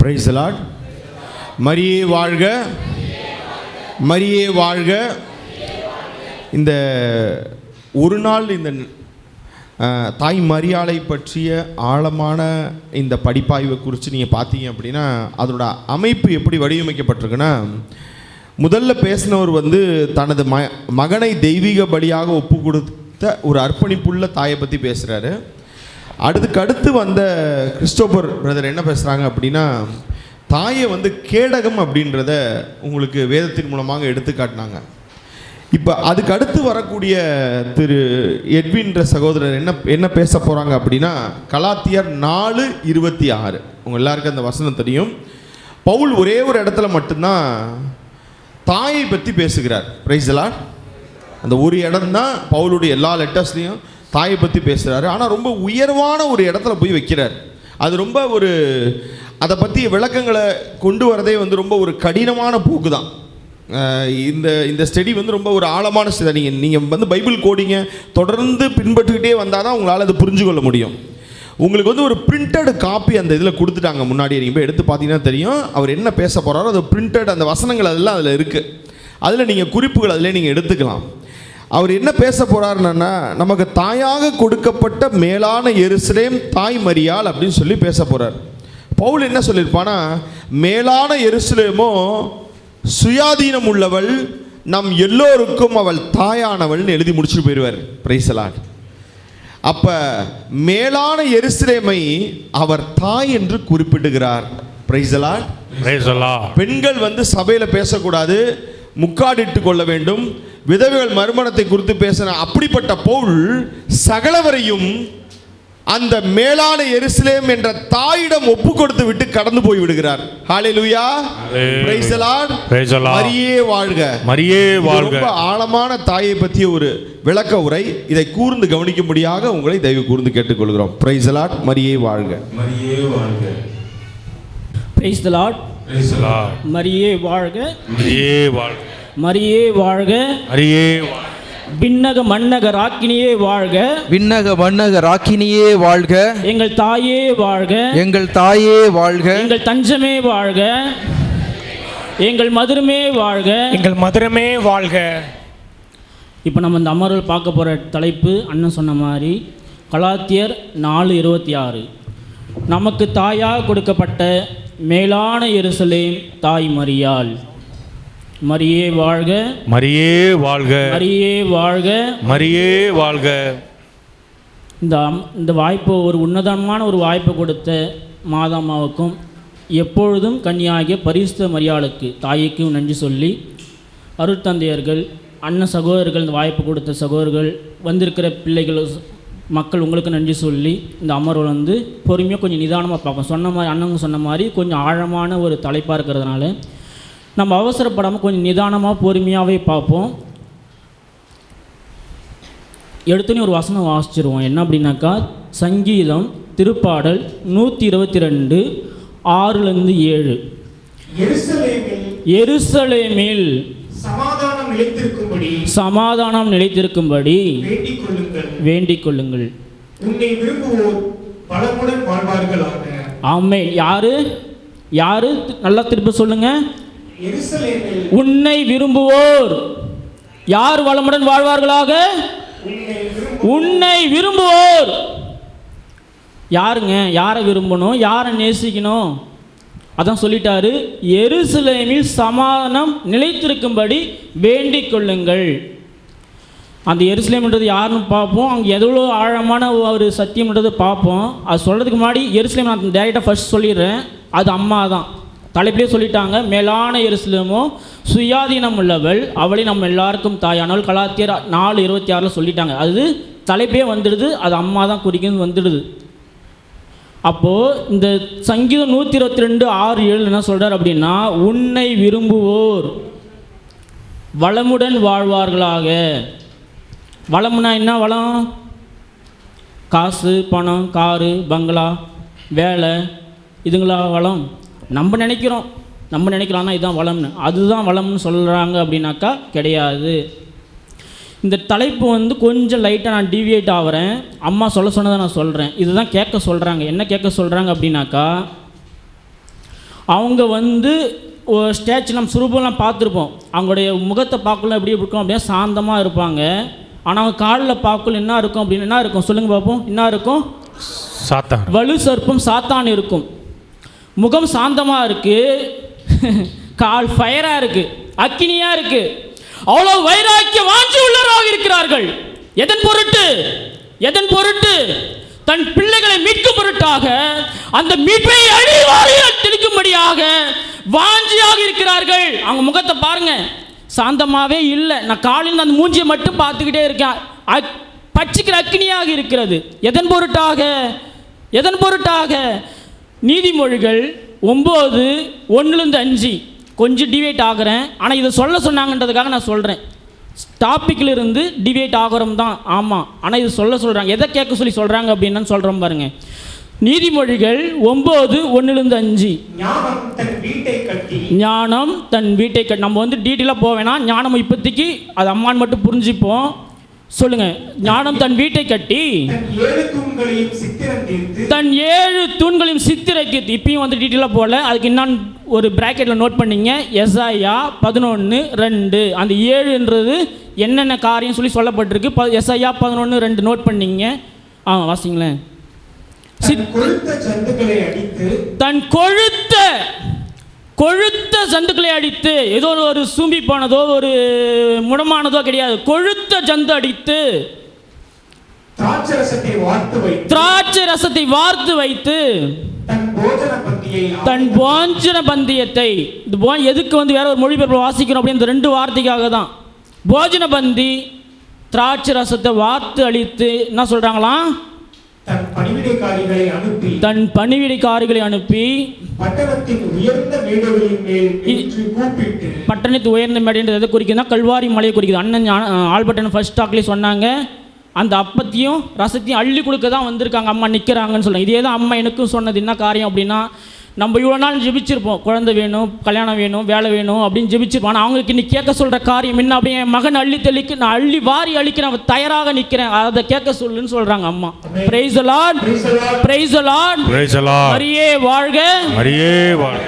Price the Lord. மரியே வாழ்க, மரியே வாழ்க. இந்த ஒரு நாள் இந்த தாய் மரியாளை பற்றிய ஆழமான இந்த படிப்பாய்வை குறித்து நீங்கள் பார்த்தீங்க அப்படின்னா அதோட அமைப்பு எப்படி வடிவமைக்கப்பட்டிருக்குன்னா, முதல்ல பேசினவர் தனது மகனை தெய்வீக பலியாக ஒப்பு கொடுத்த ஒரு அர்ப்பணிப்புள்ள தாயை பற்றி பேசுகிறாரு. அடுத்து வந்த கிறிஸ்டோபர் பிரதர் என்ன பேசுகிறாங்க அப்படின்னா, தாயை கேடகம் அப்படின்றத உங்களுக்கு வேதத்தின் மூலமாக எடுத்து காட்டினாங்க. இப்போ அதுக்கு அடுத்து வரக்கூடிய திரு எட்வின்ற சகோதரர் என்ன பேச போகிறாங்க அப்படின்னா, கலாத்தியர் 4:26. உங்கள் எல்லாருக்கும் அந்த வசனம் தெரியும். பவுல் ஒரே ஒரு இடத்துல மட்டும்தான் தாயை பற்றி பேசுகிறார். Price the Lord. அந்த ஒரு இடம்தான் பவுலுடைய எல்லா லெட்டர்ஸ்லையும் தாயை பற்றி பேசுகிறாரு. ஆனால் ரொம்ப உயர்வான ஒரு இடத்துல போய் வைக்கிறார். அது ரொம்ப அதை பற்றி விளக்கங்களை கொண்டு வரதே ரொம்ப ஒரு கடினமான போக்கு தான். இந்த ஸ்டடி ரொம்ப ஒரு ஆழமான ஸ்டடி. நீங்கள் பைபிள் கோடிங்க தொடர்ந்து பின்பற்றிக்கிட்டே வந்தால் தான் உங்களால் அதை புரிஞ்சு கொள்ள முடியும். உங்களுக்கு ஒரு பிரிண்டட் காப்பி அந்த இதில் கொடுத்துட்டாங்க முன்னாடியே. நீங்கள் போய் எடுத்து பார்த்தீங்கன்னா தெரியும் அவர் என்ன பேச போகிறாரோ. அது பிரிண்டட், அந்த வசனங்கள் அதெல்லாம் அதில் இருக்குது. அதில் நீங்கள் குறிப்புகள் அதிலே நீங்கள் எடுத்துக்கலாம். அவர் என்ன பேச போகிறாருன்னா, நமக்கு தாயாக கொடுக்கப்பட்ட மேலான எருசலேம் தாய் மரியாள் அப்படின்னு சொல்லி பேச போகிறார். பவுல் என்ன சொல்லியிருப்பானா, மேலான எருசலேமோ சுயாதீனம் உள்ளவள், நம் எல்லோருக்கும் அவள் தாயானவள்னு எழுதி முடிச்சுட்டு போயிடுவார். Price the Lord. அப்போ மேலான எருசலேமை அவர் தாய் என்று குறிப்பிடுகிறார். Price the Lord. பெண்கள் சபையில் பேசக்கூடாது, முக்காடிட்டு கொள்ள வேண்டும், விதவைகள் மறுமணத்தை குறித்து பேசின அப்படிப்பட்ட பவுல் சகலவரையும் அந்த மேலான எருசலேம் என்ற தாயிடம் ஒப்பு கொடுத்து விட்டு கடந்து போய் விடுகிறார். ஹல்லேலூயா. Praise the Lord. மரியே வாழ்க, மரியே வாழ்க. ரொம்ப ஆழமான தாயை பற்றிய ஒரு விளக்க உரை. இதை கூர்ந்து கவனிக்கும்படியாக உங்களை தயவு கூர்ந்து கேட்டுக்கொள்கிறோம். Price the Lord. மரியே வாழ்க, மரியே வாழ்க. Price the Lord. Praise the Lord. மரியே வாழ்க, மரியே வாழ்க. மரியே வாழ்க, மரியே வாழ்க. விண்ணக மண்ணக ராக்கினியே வாழ்க, விண்ணக மண்ணக ராக்கினியே வாழ்க. எங்கள் தாயே வாழ்க, எங்கள் தாயே வாழ்க. எங்கள் தஞ்சமே வாழ்க, எங்கள் மதுரமே வாழ்க, எங்கள் மதுரமே வாழ்க. இப்போ நம்ம இந்த அமர்வில் பார்க்க போகிற தலைப்பு அண்ணன் சொன்ன மாதிரி கலாத்தியர் 4:26. நமக்கு தாயாக கொடுக்கப்பட்ட மேலான எருசலேம் தாய் மரியாள். மரியே வாழ்க, மரியே வாழ்க, மரியே வாழ்க, மரியே வாழ்க. இந்த வாய்ப்பு ஒரு உன்னதமான ஒரு வாய்ப்பு கொடுத்த மாதாமாவுக்கும் எப்பொழுதும் கன்னியாகிய பரிசுத்த மரியாளுக்கு தாய்க்கும் நன்றி சொல்லி, அருட்தந்தையர்கள், அண்ணன் சகோதரர்கள், இந்த வாய்ப்பு கொடுத்த சகோதரர்கள், வந்திருக்கிற பிள்ளைகள், மக்கள் உங்களுக்கு நன்றி சொல்லி இந்த அமர்வு பொறுமையாக கொஞ்சம் நிதானமாக பார்ப்போம். சொன்ன மாதிரி அண்ணங்க சொன்ன மாதிரி கொஞ்சம் ஆழமான ஒரு தலைப்பாக இருக்கிறதுனால நம்ம அவசரப்படாமல் கொஞ்சம் நிதானமாக பொறுமையாகவே பார்ப்போம். எடுத்துனே ஒரு வசனம் வாசிச்சிருவோம். என்ன அப்படின்னாக்கா, சங்கீதம் திருப்பாடல் 122 6-7. எருசலேமில் சமாதானம் நிலைத்திருக்கும்படி வேண்டிக் கொள்ளுங்கள். ஆமென். யாரு நல்லா திருப்பி சொல்லுங்க. உன்னை விரும்புவோர் யார் வளமுடன் வாழ்வார்களாக? உன்னை விரும்புவோர் யாருங்க? யாரை விரும்பணும், யாரை நேசிக்கணும்? அதான் சொல்லிட்டாரு, எருசலேமில் சமாதானம் நிலைத்திருக்கும்படி வேண்டிக் கொள்ளுங்கள். அந்த எருசலேம்ன்றது யாருன்னு பார்ப்போம். அங்கே எவ்வளோ ஆழமான ஒரு சத்தியம்ன்றது பார்ப்போம். அது சொல்கிறதுக்கு முன்னாடி எருசலேம் நான் டைரெக்டாக ஃபர்ஸ்ட் சொல்லிடுறேன். அது அம்மா தான். தலைப்பிலே சொல்லிட்டாங்க, மேலான எருசலேமோ சுயாதீனம் உள்ளவள், அவளை நம்ம எல்லாருக்கும் தாயானவள். கலாத்தியர் 4:26 சொல்லிட்டாங்க. அது தலைப்பே வந்துடுது, அது அம்மா தான் குறிக்கிறது வந்துடுது. அப்போது இந்த சங்கீதம் 122 6-7 என்ன சொல்கிறார் அப்படின்னா, உன்னை விரும்புவோர் வளமுடன் வாழ்வார்களாக. வளம்னா என்ன? வளம் காசு, பணம், காரு, பங்களா, வேலை, இதுங்களா வளம்? நம்ம நினைக்கிறோம் இதுதான் வளம்னு. அதுதான் வளம்னு சொல்கிறாங்க அப்படின்னாக்கா கிடையாது. இந்த தலைப்பு கொஞ்சம் லைட்டாக நான் டீவியேட் ஆகிறேன். அம்மா சொன்னதை நான் சொல்கிறேன். இதுதான் கேட்க சொல்கிறாங்க. என்ன கேட்க சொல்கிறாங்க அப்படின்னாக்கா, அவங்க வந்து ஒரு ஸ்டேச்சு நம்ம சுரூபம்லாம் பார்த்துருப்போம். அவங்களுடைய முகத்தை பார்க்கல எப்படி இருக்கும் அப்படின்னா சாந்தமாக இருப்பாங்க. ஆனால் அவங்க காலில் பார்க்கல என்ன இருக்கும் அப்படின்னு என்ன இருக்கும் சொல்லுங்கள் பார்ப்போம். என்ன இருக்கும்? சாத்தான். வலு சர்ப்பம் சாத்தான் இருக்கும். முகம் சாந்தமாக இருக்குது, கால் ஃபயராக இருக்குது, அக்கினியாக இருக்குது. அவ்வளோ வைராக்கிய வாஞ்சி உள்ளவராக இருக்கிறார்கள். எதன் பொருட்டு? எதன் பொருட்டு? தன் பிள்ளைகளை மீட்கும் பொருட்டாக, அந்த மீட்பை அழிவாரியாக திணிக்கும்படியாக வாஞ்சியாக இருக்கிறார்கள். அவங்க முகத்தை பாருங்க, சாந்தமாகவே இல்லை. நான் காலையில் அந்த மூஞ்சியை மட்டும் பார்த்துக்கிட்டே இருக்கேன். பச்சிக்கிற அக்கினியாக இருக்கிறது. எதன் பொருட்டாக? எதன் பொருட்டாக? நீதிமொழிகள் 9:1-5 கொஞ்சம் டிவேட் ஆகிறேன். ஆனால் இதை சொல்ல சொன்னாங்கன்றதுக்காக நான் சொல்கிறேன். டாப்பிக்கில் இருந்து டிவேட் ஆகிறோம் தான், ஆமாம். ஆனால் இது சொல்கிறாங்க. எதை கேட்க சொல்லி சொல்கிறாங்க அப்படின்னு சொல்கிறோம் பாருங்க. நீதிமொழிகள் 9:1-5. ஞானம் தன் வீட்டை கட்டி. நம்ம வந்து டீட்டெயிலாக போவேனா, ஞானம் இப்போதைக்கு அது அம்மான்னு மட்டும் புரிஞ்சுப்போம். சொல்லுங்க. ஞானம் தன் வீட்டை கட்டி தன் 7 தூண்களையும் சித்திரைக்கு. இப்பயும் வந்து டீட்டெயிலாக போகல, அதுக்கு என்னன்னு ஒரு பிராக்கெட்டில் நோட் பண்ணிங்க. எசாயா 11:2 அந்த 7ன்றது என்னென்ன காரியம் சொல்லி சொல்லப்பட்டிருக்கு. எசாயா 11:2 நோட் பண்ணிங்க. வாசிங்களேன். தன் கொழுத்த ஜந்துக்களை அடித்து, ஏதோ ஒரு சூம்பி போனதோ ஒரு முடமானதோ கிடையாது, கொழுத்த ஜந்து அடித்து திராட்சை ரசத்தை வார்த்து வைத்து தன் போஜன பந்தியத்தை. இது எதுக்கு வந்து வேற ஒரு மொழிபெயர்ப்பு வாசிக்கணும் அப்படின்னு இந்த 2 வார்த்தைக்காக தான். போஜன பந்தி, திராட்சை ரசத்தை வார்த்து அளித்து என்ன சொல்றாங்களாம்? தன் பணிவிடைக்காரிகளை அனுப்பி பட்டணத்தின் உயர்ந்த மேடைகளின் மேல் கூப்பிட்டு. பட்டணத்து உயர்ந்த மேடைன்றது எதை குறிக்குதுன்னா கல்வாரி மலையை குறிக்குது. அண்ணன் ஆல்பர்டன் ஃபர்ஸ்ட் டாக்லேயே சொன்னாங்க. அந்த அப்பத்தையும் ரசத்தையும் அள்ளி கொடுக்க தான் வந்திருக்காங்க, அம்மா நிற்கிறாங்கன்னு சொல்லுவாங்க. இதே தான் அம்மா எனக்கும் சொன்னது. என்ன காரியம் அப்படின்னா, நம்ம இவ்வளோ நாள் ஜெபிச்சிருப்போம், குழந்தை வேணும், கல்யாணம் வேணும், வேலை வேணும் அப்படின்னு ஜெபிச்சிருப்போம். ஆனால் அவங்களுக்கு இன்னைக்கு கேட்க சொல்கிற காரியம் என்ன அப்படியே, என் மகன் அள்ளி தெளிக்க நான் அள்ளி வாரி அழிக்கிறேன், தயாராக நிற்கிறேன், அதை கேட்க சொல்லுன்னு சொல்கிறாங்க அம்மா. Price the Lord, praise the Lord, praise the Lord. மரியே வாழ்க, மரியே வாழ்க.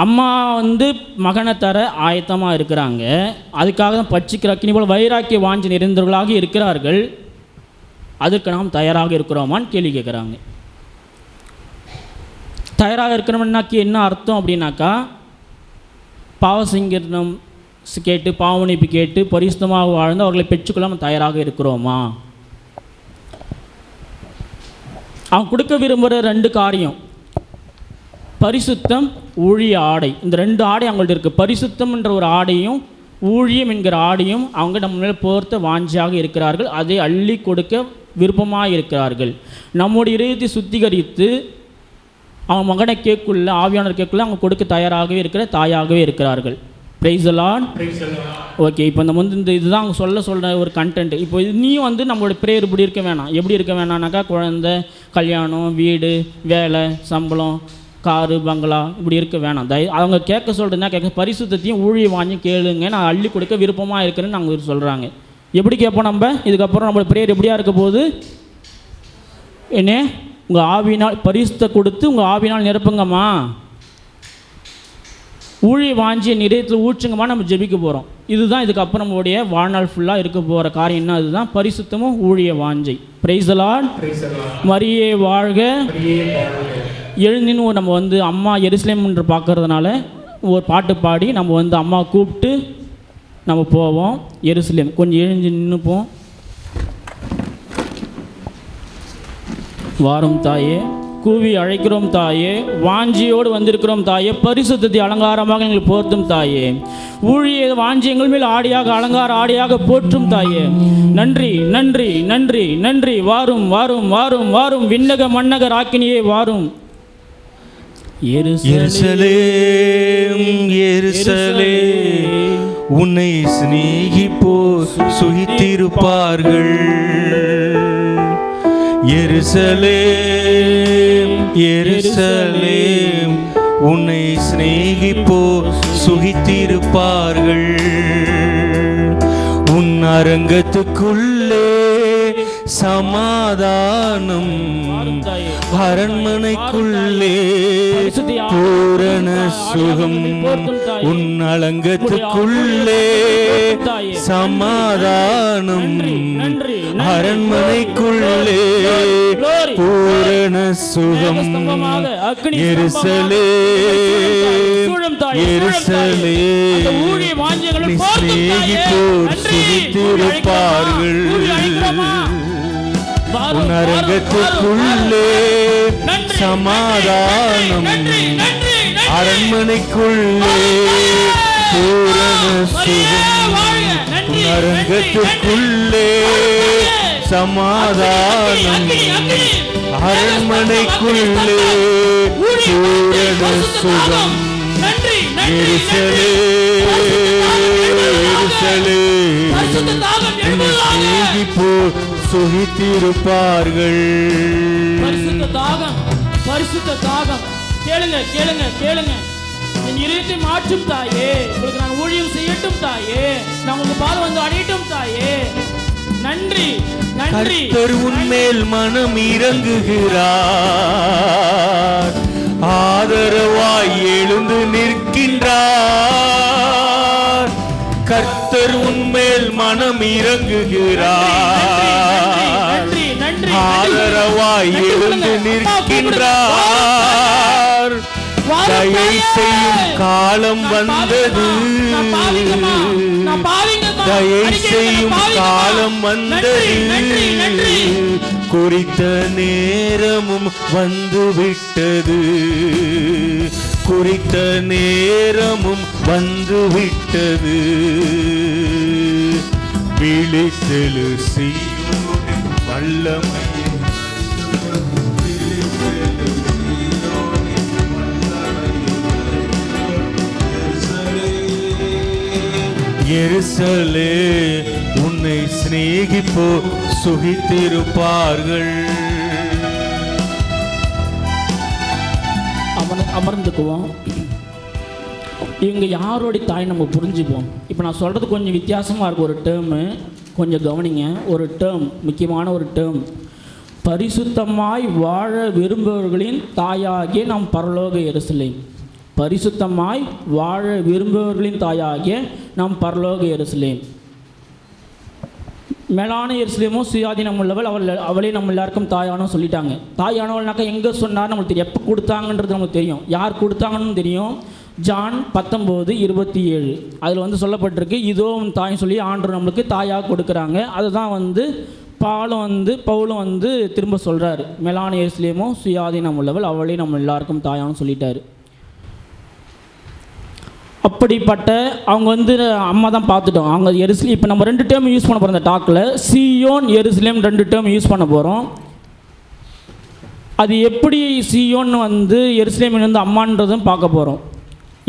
அம்மா வந்து மகனை தர ஆயத்தமாக இருக்கிறாங்க. அதுக்காக தான் பட்சிக்கிற அக்கினி போல் வைராக்கிய வாஞ்சி நிறைந்தவர்களாக இருக்கிறார்கள். அதற்கு நாம் தயாராக இருக்கிறோமான்னு கேள்வி கேட்குறாங்க. தயாராக இருக்கணும்னாக்கி என்ன அர்த்தம் அப்படின்னாக்கா, பாவசங்கீர்த்தனம் கேட்டு பாவமன்னிப்பு கேட்டு பரிசுத்தமாக வாழ்ந்து அவர்களை பெற்றுக்கொள்ள நம்ம தயாராக இருக்கிறோமா? அவங்க கொடுக்க விரும்புகிற 2 காரியம், பரிசுத்தம், ஊழிய ஆடை. இந்த 2 ஆடை அவங்கள்ட்ட இருக்குது. பரிசுத்தம் என்ற ஒரு ஆடையும் ஊழியம் என்கிற ஆடையும் அவங்க நம்ம மேலே போர்த்த வாஞ்சியாக இருக்கிறார்கள். அதை அள்ளி கொடுக்க விருப்பமாக இருக்கிறார்கள். நம்முடைய இதயத்தை சுத்திகரித்து அவங்க மகனை கேட்குள்ள, ஆவியானவர் கேட்குள்ள அவங்க கொடுக்க தயாராகவே இருக்கிற தாயாகவே இருக்கிறார்கள். Price the Lord. ஓகே, இப்போ நம்ம வந்து இந்த இதுதான் அவங்க சொல்கிற ஒரு கண்டென்ட். இப்போ நீயும் வந்து நம்மளோட ப்ரேயர் இப்படி இருக்க வேணாம். எப்படி இருக்க வேணாம்னாக்கா, குழந்தை, கல்யாணம், வீடு, வேலை, சம்பளம், காரு, பங்களா இப்படி இருக்க வேணாம். அவங்க கேட்க சொல்கிறதுனா கேட்க பரிசுத்தையும் ஊழிய வாங்கி கேளுங்க, நான் அள்ளி கொடுக்க விருப்பமாக இருக்கிறேன்னு அவங்க சொல்கிறாங்க. எப்படி கேட்போம் நம்ம? இதுக்கப்புறம் நம்மளோட ப்ரேயர் எப்படியா இருக்க போகுது? என்ன, உங்கள் ஆவினால் பரிசுத்தை கொடுத்து உங்கள் ஆவினால் நிரப்புங்கம்மா, ஊழிய வாஞ்சியை நிறையத்தில் ஊற்றுங்கம்மா, நம்ம ஜெபிக்க போகிறோம். இதுதான் இதுக்கப்புறம் நம்மளுடைய வாழ்நாள் ஃபுல்லாக இருக்க போகிற காரியம். என்ன? அதுதான் பரிசுத்தமும் ஊழிய வாஞ்சை. Price the Lord. மரியே வாழ்க. எழுந்தின்னு நம்ம வந்து அம்மா எருசலேம் என்று பார்க்கறதுனால ஒரு பாட்டு பாடி நம்ம வந்து அம்மா கூப்பிட்டு நம்ம போவோம் எருசலேம். கொஞ்சம் எழுந்து நின்றுப்போம். வாரும் தாயே, கூவி அழைக்கிறோம் தாயே, வாஞ்சியோடு வந்திருக்கிறோம் தாயே, பரிசுத்தத்தை அலங்காரமாக எங்களுக்கு போற்றும் தாயே, ஊழிய வாஞ்சி எங்கள் மேல் ஆடியாக அலங்கார ஆடியாக போற்றும் தாயே. நன்றி நன்றி நன்றி நன்றி. வாரும் வாரும் வாரும் வாரும், விண்ணக மன்னக ராக்கினியே வாரும். எருசலேம் எருசலேம், உன்னை சிநேகிப்போ சுகித்திருப்பார்கள். எருசலேம் எருசலேம், உன்னை சிநேகிப்போ சுகித்திருப்பார்கள். உன் அரங்கத்துக்குள்ளே சமாதானம் வாரும் தாயே. அரண்மனைக்குள்ளே பரிசுத்த பூரண சுகம் போர்த்தும் தாயே. உன் அலங்கத்துக்குள்ளே தாயே. சமாதானம் நன்றி, நன்றி, நன்றி. அரண்மனைக்குள்ளே Glory. பூரண சுகம் மேகஸ்தம்பமாக, அக்கினி எருசலே சூழும் தாயே, எருசலே அந்த ஊழிய வாஞ்சைகளை நீ போர்த்தும் தாயே. சிநேகிப்போர் நன்றி. சுகித்திருப்பார்கள் ஊழி அழைக்கிறோமா? வாரும், உன் அரங்கத்துக்குள்ளே நன்றி, சமாதானம் நன்றி, நன்றி, நன்றி. அரண்மனைக்குள்ளே பூரண சுகம் உன் அரங்கத்துக்குள்ளே சமாதானம் அரண்மனைக்குள்ளே பூரண சுகம் எருசலே எருசலே சிநேகிப்போர் சுகித்திருப்பார்கள். பரிசுத்த தாகம், பரிசுத்த தாகம். கேளுங்க, கேளுங்க, கேளுங்க. என் இதயத்தை மாற்றும் தாயே. உங்களுக்கு நான் ஊழியம் செய்யட்டும் தாயே. நான் உங்களுக்கு பால் வந்து அடையட்டும் தாயே. நன்றி, நன்றி. கர்த்தர் உன்மேல் மனம் இறங்குகிறார், ஆதரவாய் எழுந்து நிற்கின்றார். கர்த்தர் உன்மேல் மனம் இறங்குகிறார், நன்றி, நன்றி. ஆதரவாய் எழுந்து நிற்கின்றார். தயை செய்யும் காலம் வந்தது, தயை செய்யும் காலம் வந்தது, குறித்த நேரமும் வந்துவிட்டது, குறித்த நேரமும் வந்துவிட்டது. விழித்தெழு சீயோனின் வல்லமை, எருசலே உன்னை சிநேகிப்போ சுகித்திருப்பார்கள். அமர்ந்துக்குவோம். இவங்க யாரோடைய தாய் நம்ம புரிஞ்சுப்போம். இப்போ நான் சொல்கிறது கொஞ்சம் வித்தியாசமாக இருக்கும். ஒரு டேர்மு கொஞ்சம் கவனிங்க. ஒரு டேர்ம், முக்கியமான ஒரு டேர்ம். பரிசுத்தமாய் வாழ விரும்புபவர்களின் தாயாகிய நாம் பரலோக எருசலேம். பரிசுத்தமாய் வாழ விரும்புபவர்களின் தாயாகிய நாம் பரலோக எருசலேம். மேலான எருசலேமும் சுயாதீனம் உள்ளவள், அவளே நம்ம எல்லாருக்கும் தாயானோ சொல்லிட்டாங்க. தாயானவள்னாக்கா எங்கே சொன்னார் நம்மளுக்கு தெரியும், எப்போ கொடுத்தாங்கன்றது நமக்கு தெரியும், யார் கொடுத்தாங்கன்னு தெரியும். ஜான் 19:27 அதில் வந்து சொல்லப்பட்டிருக்கு, இதோ உன் தாய் சொல்லி ஆண்டவர் நம்மளுக்கு தாயாக கொடுக்குறாங்க. அதுதான் பவுலும் வந்து திரும்ப சொல்கிறாரு. மேலான எருசலேமும் சுயாதீனம் உள்ளவள், அவளே நம்ம எல்லாருக்கும் தாயானு சொல்லிட்டாரு. அப்படிப்பட்ட அவங்க வந்து அம்மா தான் பார்த்துட்டோம். அவங்க எருசலேம், இப்போ நம்ம 2 டேர்ம் யூஸ் பண்ண போகிறோம். இந்த டாக்கில் சீயோன் எருசலேம் 2 டேர்ம் யூஸ் பண்ண போகிறோம். அது எப்படி சீயோன் வந்து எருசலேமில் வந்து அம்மான்றதும் பார்க்க போகிறோம்.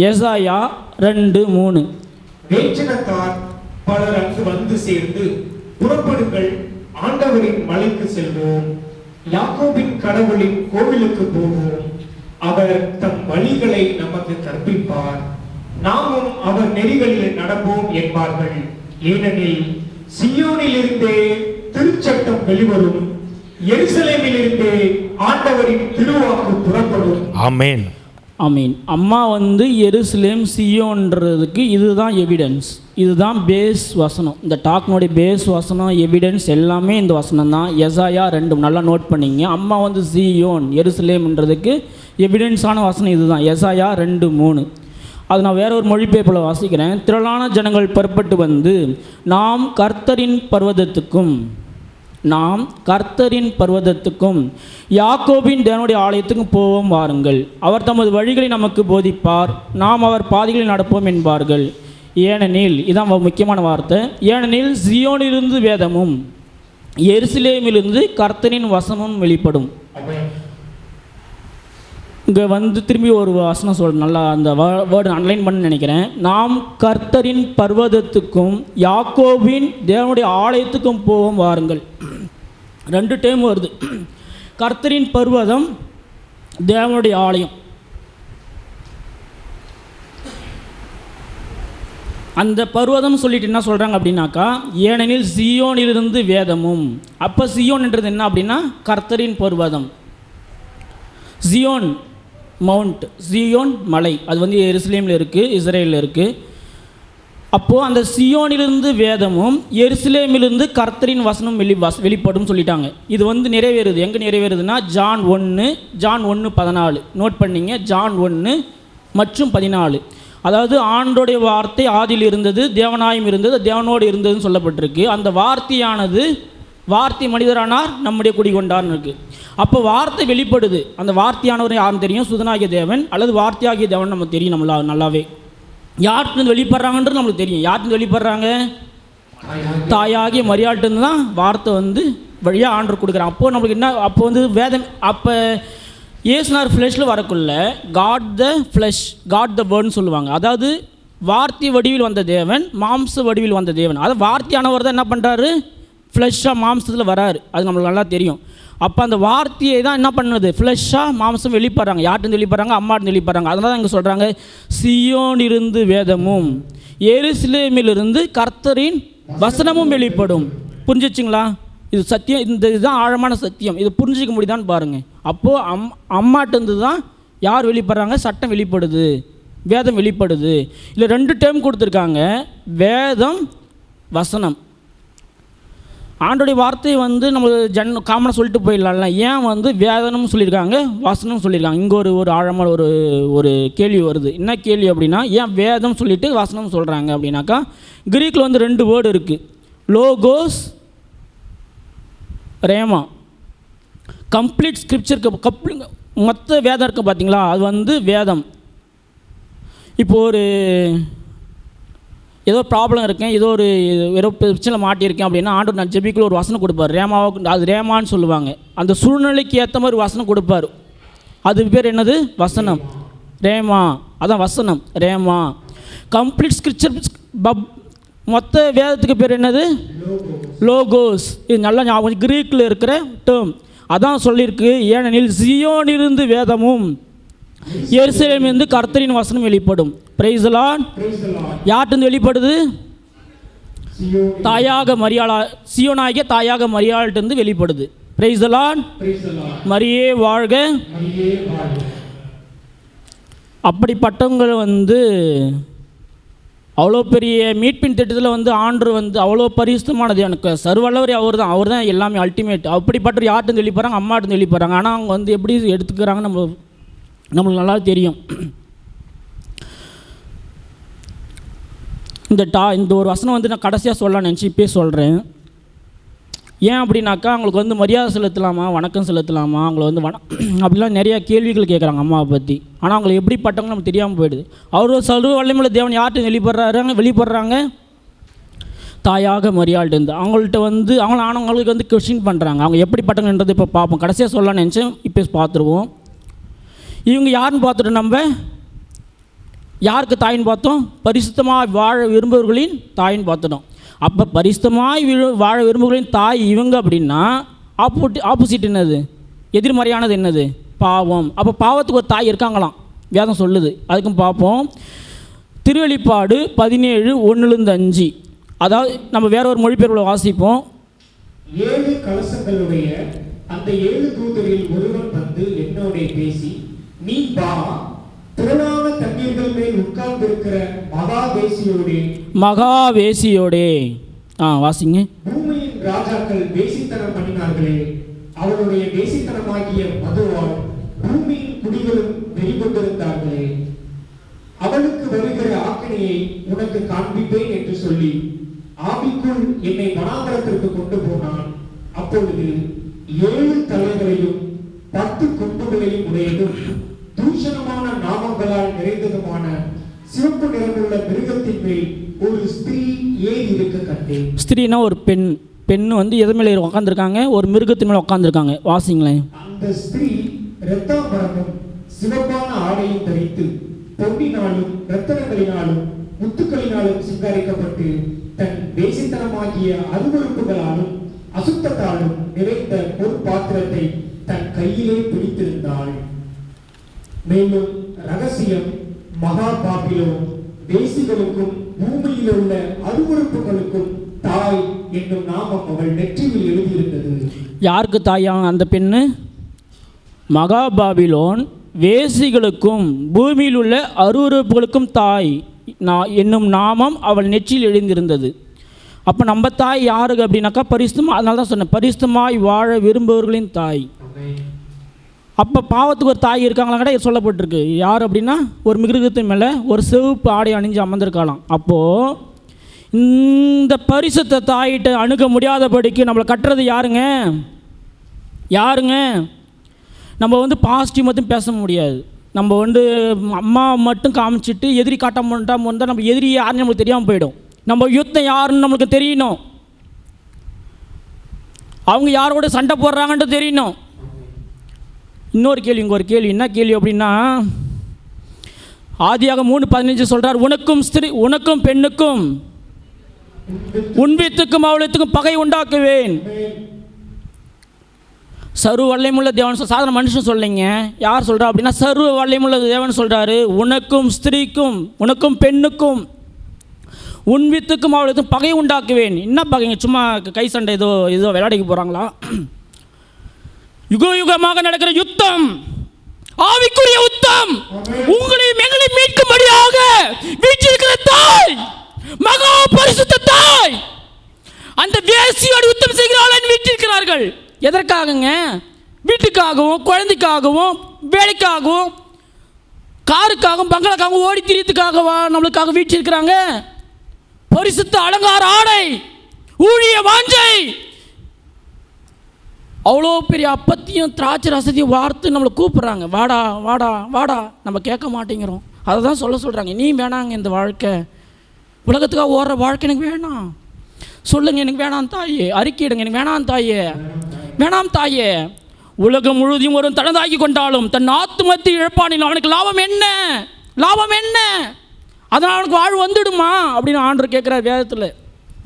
எசாயா 2:3 வேற்றினத்தார் பலர் அங்கு வந்து சேர்ந்து, புறப்படுங்கள், ஆண்டவரின் மலைக்கு செல்வோம், யாக்கோபின் கடவுளின் கோவிலுக்கு போவோம். அவர் தம் வழிகளை நமக்கு கற்பிப்பார், நாமும் அவர் நெறிகளில் நடப்போம் என்பார்கள். ஏனெனில் சியோனிலிருந்தே திருச்சட்டம் வெளிவரும், எருசலேமிலிருந்தே ஆண்டவரின் திருவாக்கு புறப்படும். ஆமென், ஆமீன். அம்மா வந்து எருசலேம் சியோன்றதுக்கு இதுதான் எவிடன்ஸ், இதுதான் பேஸ் வசனம். இந்த டாக்னுடைய பேஸ் வசனம், எவிடன்ஸ் எல்லாமே இந்த வசனம் தான். எசாயா 2 நல்லா நோட் பண்ணிங்க. அம்மா வந்து சியோன் எருசலேம்ன்றதுக்கு எவிடன்ஸான வசனம் இதுதான். எசாயா 2:3. அது நான் வேற ஒரு மொழிபெயர்ப்பில் வாசிக்கிறேன். திரளான ஜனங்கள் புறப்பட்டு வந்து, நாம் கர்த்தரின் பர்வதத்துக்கும் யாக்கோபின் தேவனுடைய ஆலயத்துக்கும் போவோம் வாருங்கள். அவர் தமது வழிகளை நமக்கு போதிப்பார், நாம் அவர் பாதைகளில் நடப்போம் என்பார்கள். ஏனெனில், இதான் முக்கியமான வார்த்தை, ஏனெனில் சியோனிலிருந்து வேதமும் எருசலேமிலிருந்து கர்த்தரின் வசமும் வெளிப்படும். இங்கே வந்து திரும்பி ஒரு வசனம் நல்லா அந்த வேர்டு அன்லைன் பண்ண நினைக்கிறேன். நாம் கர்த்தரின் பர்வதத்துக்கும் யாக்கோபின் தேவனுடைய ஆலயத்துக்கும் போவோம் வாருங்கள். 2 டைம் வருது. கர்த்தரின் பர்வதம், தேவனுடைய ஆலயம். அந்த பர்வதம் சொல்லிட்டு என்ன சொல்கிறாங்க அப்படின்னாக்கா, ஏனெனில் சியோனிலிருந்து வேதமும். அப்போ சியோன்ன்றது என்ன அப்படின்னா கர்த்தரின் பர்வதம். சியோன் மவுண்ட், சியோன் மலை, அது வந்து எருசலேமில் இருக்குது, இஸ்ரேலில் இருக்குது. அப்போது அந்த சியோனிலிருந்து வேதமும் எருசலேமிலிருந்து கர்த்தரின் வசனம் வெளிப்படும் சொல்லிட்டாங்க. இது வந்து நிறைவேறுது. எங்கே நிறைவேறுதுன்னா ஜான் 1:14 நோட் பண்ணிங்க. ஜான் 1 மற்றும் 14. அதாவது ஆண்டோடைய வார்த்தை ஆதியில் இருந்தது, தேவனாயும் இருந்தது, தேவனோடு இருந்ததுன்னு சொல்லப்பட்டிருக்கு. அந்த வார்த்தையானது வார்த்தை மனிதரானார், நம்முடைய குடிகொண்டார்னு இருக்குது. அப்போ வார்த்தை வெளிப்படுது. அந்த வார்த்தையானவர் யாருன்னு தெரியும், சுதனாகிய தேவன் அல்லது வார்த்தையாகிய தேவன் நமக்கு தெரியும். நல்லாவே யார்கிட்ட வெளிப்படுறாங்கன்றது நம்மளுக்கு தெரியும். யார்கிட்ட வெளிப்படுறாங்க? தாயாகிய மரியாள்கிட்ட தான் வார்த்தை வந்து வழியாக ஆண்டர் கொடுக்குறான். அப்போது நம்மளுக்கு என்ன, அப்போ வந்து வேதம், அப்போ இயேசுனார் ஃப்ளெஷில் வரக்குள்ள காட் த ஃப்ளெஷ், காட் த வேர்ட்னு சொல்லுவாங்க. அதாவது வார்த்தை வடிவில் வந்த தேவன், மாம்ச வடிவில் வந்த தேவன். அதாவது வார்த்தையானவர் தான் என்ன பண்ணுறாரு, ஃப்ளெஷ்ஷாக மாம்சத்தில் வராரு. அது நம்மளுக்கு நல்லா தெரியும். அப்போ அந்த வார்த்தையை தான் என்ன பண்ணுது, ஃப்ளெஷ்ஷாக மாம்சம் வெளிப்படுறாங்க. யார்கிட்ட வெளிப்படுறாங்க? அம்மாட்டு வெளிப்படுறாங்க. அதனால தான் இங்கே சொல்கிறாங்க சியோனிலிருந்து வேதமும் எருசலேமிலிருந்து கர்த்தரின் வசனமும் வெளிப்படும். புரிஞ்சிச்சிங்களா? இது சத்தியம். இந்த இதுதான் ஆழமான சத்தியம். இது புரிஞ்சிக்க முடியுதான்னு பாருங்கள். அப்போது அம்மாட்டேருந்து தான் யார் வெளிப்படுறாங்க? சட்டம் வெளிப்படுது, வேதம் வெளிப்படுது. இல்லை 2 டேர்ம் கொடுத்துருக்காங்க, வேதம் வசனம். ஆண்டோடைய வார்த்தையை வந்து நம்ம காமனாக சொல்லிட்டு போயிடலாம்ல. ஏன் வந்து வேதனும் சொல்லியிருக்காங்க, வசனம் சொல்லியிருக்காங்க? இங்கே ஒரு ஆழமான ஒரு கேள்வி வருது. என்ன கேள்வி அப்படின்னா, ஏன் வேதம் சொல்லிவிட்டு வசனம் சொல்கிறாங்க அப்படின்னாக்கா, கிரீக்கில் வந்து 2 வேர்டு இருக்குது, லோகோஸ், ரேமா. கம்ப்ளீட் ஸ்கிரிப்சருக்கு மொத்த வேதம் இருக்குது பார்த்தீங்களா, அது வந்து வேதம். இப்போது ஏதோ ப்ராப்ளம் இருக்கேன், ஏதோ பிரச்சனை மாட்டியிருக்கேன் அப்படின்னா ஆண்டவர் நான் ஜெபிக்குள்ள ஒரு வசனம் கொடுப்பார், ரேமாவுக்கு. அது ரேமான்னு சொல்லுவாங்க. அந்த சூழ்நிலைக்கு ஏற்ற மாதிரி வசனம் கொடுப்பார். அது பேர் என்னது? வசனம். ரேமா, அதான் வசனம், ரேமா. கம்ப்ளீட் ஸ்கிரிப்சர் மொத்த வேதத்துக்கு பேர் என்னது? லோகோஸ். இது நல்லா ஞாபகம், கிரீக்கில் இருக்கிற டேர்ம். அதான் சொல்லியிருக்கு, ஏனெனில் சியோனிலிருந்து வேதமும் எருசலேமிலிருந்து கர்த்தரின் வசனம் வெளிப்படும். Price the Lord. யார்கிட்ட வெளிப்படுது? தாயாக மரியாளா, சியோனாகிய தாயாக மரியாள்கிட்ட வெளிப்படுது. Price the Lord. மரியே வாழ்க. அப்படிப்பட்டவங்களை வந்து அவ்வளோ பெரிய மீட்பின் திட்டத்தில் வந்து ஆண்டு வந்து அவ்வளோ பரிசுத்தமானது. எனக்கு சர்வல்லவர் அவர் தான் எல்லாமே அல்டிமேட். அப்படிப்பட்ட யார்கிட்ட வெளிப்படுறாங்க? அம்மாட்ட வெளிப்படுறாங்க. ஆனால் அவங்க வந்து எப்படி எடுத்துக்கிறாங்க நம்மளுக்கு நல்லா தெரியும். இந்த ஒரு வசனம் வந்து நான் கடைசியாக சொல்லலாம்னு நினச்சி இப்போயே சொல்கிறேன். ஏன் அப்படின்னாக்கா, அவங்களுக்கு வந்து மரியாதை செலுத்தலாமா, வணக்கம் செலுத்தலாமா, அவங்கள வந்து அப்படிலாம் நிறையா கேள்விகள் கேட்குறாங்க அம்மாவை பற்றி. ஆனால் அவங்களை எப்படிப்பட்டவங்க நமக்கு தெரியாமல் போயிடுது. அவர் சர்வ வல்லமையுள்ள தேவன் யார்கிட்ட வெளிப்படுறாங்க? தாயாக மரியாள்கிட்ட. அவங்கள்ட்ட வந்து அவங்களுக்கு வந்து கொஸ்டின் பண்ணுறாங்க, அவங்க எப்படிப்பட்டவங்கன்றது இப்போ பார்ப்போம். கடைசியாக சொல்லலாம்னு நினச்சேன், இப்போ பார்த்துருவோம். இவங்க யாருன்னு பார்த்துட்டோம். நம்ம யாருக்கு தாயின்னு பார்த்தோம்? பரிசுத்தமாக வாழ விரும்புபவர்களின் தாயின்னு பார்த்துட்டோம். அப்போ பரிசுத்தமாய் வாழ விரும்புகளின் தாய் இவங்க அப்படின்னா ஆப்போசிட் என்னது? எதிர்மறையானது என்னது? பாவம். அப்போ பாவத்துக்கு ஒரு தாய் இருக்காங்களாம், வேதம் சொல்லுது. அதுக்கும் பார்ப்போம். திருவெளிப்பாடு 17:1-5. அதாவது நம்ம வேற ஒரு மொழிபெயர்ப்புல வாசிப்போம். 7 கலசங்களுடைய அந்த 7 தூதரில் ஒருவன் வந்து என்னோட பேசி, நீ வா, திரளான தண்ணீர்கள் மேல் உட்கார்ந்திருக்கிற மகாவேசியோடே. வாசிங்க. பூமியின் ராஜாக்கள் வேசித்தனம் பண்ணினார்களே, அவருடைய வேசித்தனமாகிய மதுவால் பூமியின் குடிகளும் வெறிகொண்டிருந்தார்களே, அவளுக்கு வருகிற ஆக்கினையை உனக்கு காண்பிப்பேன் என்று சொல்லி ஆவிக்குள் என்னை வனாந்தரத்திற்கு கொண்டு போனான். அப்பொழுது 7 தலைகளையும் 10 கொம்புகளையும் உடையதும் தூஷணமான நாமங்களால் நிறைந்ததுமான சிவப்பு நிறமுள்ள மிருகத்தின் மேல் ஒரு ஸ்திரீ ஏறி இருக்க கண்டேன். ஸ்திரீனா ஒரு பெண் வந்து எது மேலே உட்காந்துருக்காங்க? ஒரு மிருகத்தின் மேலே உட்காந்துருக்காங்க. வாசிங்களேன். அந்த ஸ்திரீ இரத்தாம்பரமும் சிவப்பான ஆடையும் தரித்து பொன்னினாலும் ரத்தனங்களினாலும் முத்துக்களினாலும் சிங்காரிக்கப்பட்டு தன் வேசித்தனமாகிய அருவருப்புகளாலும் அசுத்தத்தாலும் நிறைந்த ஒரு பாத்திரத்தை தன் கையிலே பிடித்திருந்தாள். மேலும் ரகசியம் மகா பாபிலோன் வேசிகளுக்கும் பூமியில் உள்ள அருவருப்புகளுக்கும் தாய் என்னும் நாமம் அவள் நெற்றியில் எழுதியிருந்தது. யாருக்கு தாயா அந்த பெண்ணு? மகாபாபிலோன் வேசிகளுக்கும் பூமியில் உள்ள அருவருப்புகளுக்கும் தாய் என்னும் நாமம் அவள் நெற்றியில் எழுந்திருந்தது. அப்போ நம்ம தாய் யாருக்கு அப்படின்னாக்கா பரிசுத்தமாக, அதனால தான் சொன்னேன், பரிசுத்தமாய் வாழ விரும்புபவர்களின் தாய். அப்போ பாவத்துக்கு ஒரு தாய் இருக்காங்களா கூட சொல்லப்பட்டிருக்கு. யார் அப்படின்னா ஒரு மிருகத்தின் மேலே ஒரு சிவப்பு ஆடை அணிஞ்சு அமர்ந்திருக்கலாம். அப்போது இந்த பரிசுத்த தாயிட்ட அணுக முடியாதபடிக்கு நம்மளை கட்டுறது யாருங்க? நம்ம பாசிட்டிவ் மட்டும் பேச முடியாது. நம்ம அம்மா மட்டும் காமிச்சிட்டு எதிரி காட்டாமல் இருந்தால் நம்ம எதிரி யாருன்னு நம்மளுக்கு தெரியாமல் போயிடும். நம்ம யுத்தம் யாருன்னு நம்மளுக்கு தெரியணும். அவங்க யாரோட சண்டை போடுறாங்கன்ட்டு தெரியணும். இன்னொரு கேள்வி, இங்கே ஒரு கேள்வி. என்ன கேள்வி அப்படின்னா, ஆதியாக 3:15 சொல்கிறார், உனக்கும் பெண்ணுக்கும் உன்வித்துக்கும் அவளுக்கும் பகை உண்டாக்குவேன். சர்வ வல்லமையுள்ள தேவன் சாதாரண மனுஷன் சொல்லிங்க. யார் சொல்கிறா அப்படின்னா சர்வ வல்லமையுள்ள தேவன் சொல்கிறாரு, உனக்கும் பெண்ணுக்கும் உன்வித்துக்கும் அவளுக்கும் பகை உண்டாக்குவேன். என்ன பகைங்க? சும்மா கை சண்டை ஏதோ விளையாடிக்கு போகிறாங்களா? யுக யுகமாக நடக்கிற யுத்தம், ஆவிக்குரிய யுத்தம். உங்களையும் எங்களையும் மீட்கும்படியாக வீற்றிருக்கிற தாய், மகா பரிசுத்த தாய், அந்த வேசியோடு யுத்தம் செய்கிறாள் வீற்றிருக்கிறார்கள். எதற்காகங்க? வீட்டுக்காகவும், குழந்தைக்காகவும், வேலைக்காகவும், காருக்காகவும், பங்களாக்காகவும், ஓடி திரியத்துக்காகவா நம்மளுக்காக வீற்றிருக்கிறாங்க? பரிசுத்த அலங்கார ஆடை, ஊழிய வாஞ்சை, அவ்வளோ பெரிய அப்பத்தையும் திராட்சை ரசத்தையும் வார்த்து நம்மளை கூப்பிட்றாங்க, வாடா வாடா வாடா. நம்ம கேட்க மாட்டேங்கிறோம். அதை தான் சொல்கிறாங்க, நீ வேணாங்க இந்த வாழ்க்கை, உலகத்துக்காக ஓடுற வாழ்க்கை எனக்கு வேணாம். சொல்லுங்க, எனக்கு வேணாம் தாயே. அறிக்கையிடுங்க, எனக்கு வேணாம் தாயே. உலகம் முழுவதையும் ஒரு தனதாக்கி கொண்டாலும் தன் ஆத்துமத்தை இழப்பானில் அவனுக்கு லாபம் என்ன? அதனால் அவனுக்கு வாழ்வு வந்துடுமா அப்படின்னு ஆண்டவர் கேட்குறார் வேதத்தில்.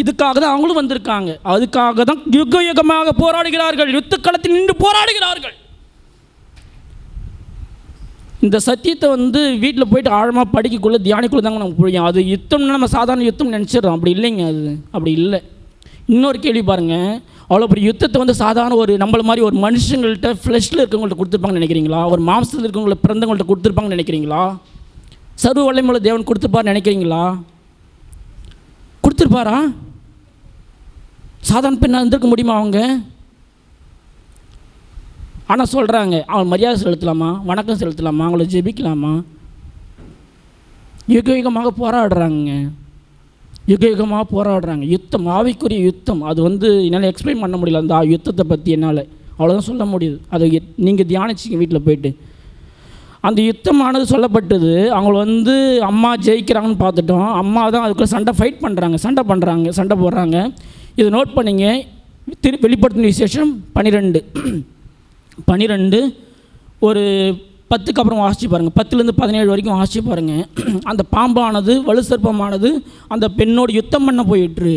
இதுக்காக தான் அவங்களும் வந்திருக்காங்க. அதுக்காக தான் யுக யுகமாக போராடுகிறார்கள், யுத்த களத்தில் நின்று போராடுகிறார்கள். இந்த சத்தியத்தை வீட்டில் போயிட்டு ஆழமாக படிக்கக்குள்ளே தியானிக்குள்ளே தாங்க நமக்கு புரியும். அது யுத்தம்னா நம்ம சாதாரண யுத்தம் நினச்சிடறோம். அப்படி இல்லைங்க, அது அப்படி இல்லை. இன்னொரு கேள்வி பாருங்கள், அவ்வளோ பெரிய யுத்தத்தை சாதாரண ஒரு நம்மள மாதிரி ஒரு மனுஷங்கள்கிட்ட ஃப்ளஷில் இருக்கவங்கள்ட்ட கொடுத்துருப்பாங்கன்னு நினைக்கிறீங்களா? ஒரு மாம்சத்தில் இருக்கவங்கள்ட்ட பிறந்தவங்கள்ட்ட கொடுத்துருப்பாங்கன்னு நினைக்கிறீங்களா? சர்வ வல்லமையுள்ள தேவன் கொடுத்துருப்பார்னு நினைக்கிறீங்களா? கொடுத்துருப்பாரா? சாதாரண பெண்ணாக இருந்திருக்க முடியுமா அவங்க? ஆனால் சொல்கிறாங்க, அவன் மரியாதை செலுத்தலாமா, வணக்கம் செலுத்தலாமா, அவங்கள ஜெபிக்கலாமா? யுக யுகமாக போராடுறாங்க. யுத்தம், ஆவிக்குரிய யுத்தம். அது என்னால் எக்ஸ்பிளைன் பண்ண முடியல அந்த யுத்தத்தை பற்றி என்னால். அவ்வளோதான் சொல்ல முடியுது. அதை நீங்கள் தியானிச்சிங்க வீட்டில் போயிட்டு. அந்த யுத்தமானது சொல்லப்பட்டது. அவங்க அம்மா ஜெயிக்கிறாங்கன்னு பார்த்துட்டோம். அம்மா தான் அதுக்குள்ளே சண்டை போடுறாங்க. இதை நோட் பண்ணிங்க. வெளிப்படுத்தின விசேஷம் 12 ஒரு 10க்கு அப்புறம் வாசிச்சு பாருங்கள். 10லேருந்து 17 வரைக்கும் வாசிச்சு பாருங்கள். அந்த பாம்பானது, வலு சர்ப்பமானது அந்த பெண்ணோடு யுத்தம் பண்ண போயிட்டு,